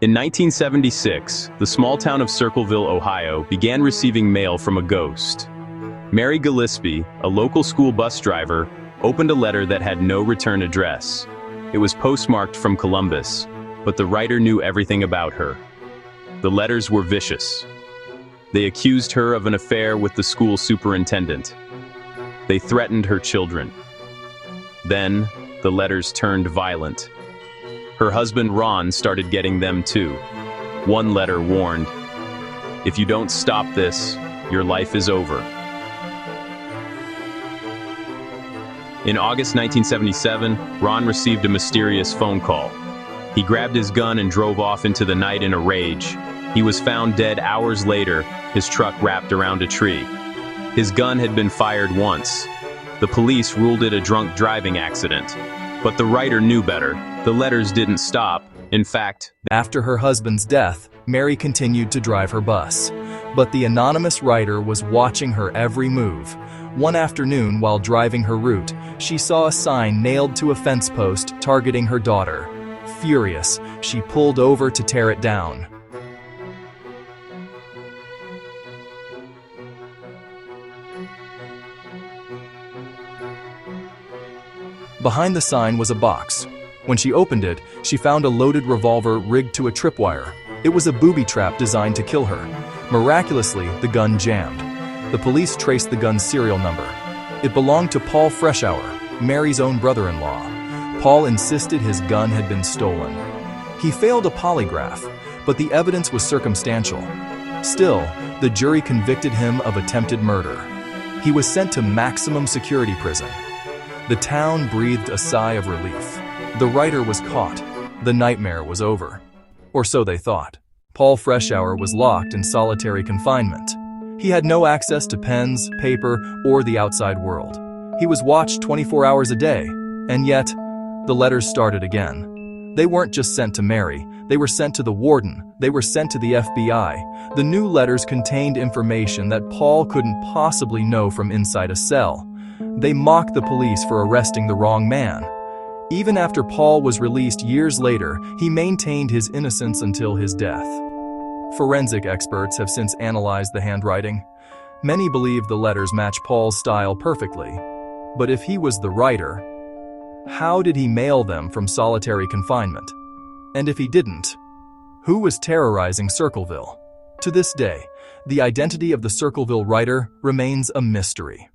In 1976, the small town of Circleville, Ohio, began receiving mail from a ghost. Mary Gillispie, a local school bus driver, opened a letter that had no return address. It was postmarked from Columbus, but the writer knew everything about her. The letters were vicious. They accused her of an affair with the school superintendent. They threatened her children. Then, the letters turned violent. Her husband Ron started getting them too. One letter warned, "If you don't stop this, your life is over." In August 1977, Ron received a mysterious phone call. He grabbed his gun and drove off into the night in a rage. He was found dead hours later, his truck wrapped around a tree. His gun had been fired once. The police ruled it a drunk driving accident. But the writer knew better. The letters didn't stop. In fact, after her husband's death, Mary continued to drive her bus. But the anonymous writer was watching her every move. One afternoon, while driving her route, she saw a sign nailed to a fence post targeting her daughter. Furious, she pulled over to tear it down. Behind the sign was a box. When she opened it, she found a loaded revolver rigged to a tripwire. It was a booby trap designed to kill her. Miraculously, the gun jammed. The police traced the gun's serial number. It belonged to Paul Freshour, Mary's own brother-in-law. Paul insisted his gun had been stolen. He failed a polygraph, but the evidence was circumstantial. Still, the jury convicted him of attempted murder. He was sent to maximum security prison. The town breathed a sigh of relief. The writer was caught. The nightmare was over. Or so they thought. Paul Freshour was locked in solitary confinement. He had no access to pens, paper, or the outside world. He was watched 24 hours a day. And yet, the letters started again. They weren't just sent to Mary. They were sent to the warden. They were sent to the FBI. The new letters contained information that Paul couldn't possibly know from inside a cell. They mocked the police for arresting the wrong man. Even after Paul was released years later, he maintained his innocence until his death. Forensic experts have since analyzed the handwriting. Many believe the letters match Paul's style perfectly. But if he was the writer, how did he mail them from solitary confinement? And if he didn't, who was terrorizing Circleville? To this day, the identity of the Circleville writer remains a mystery.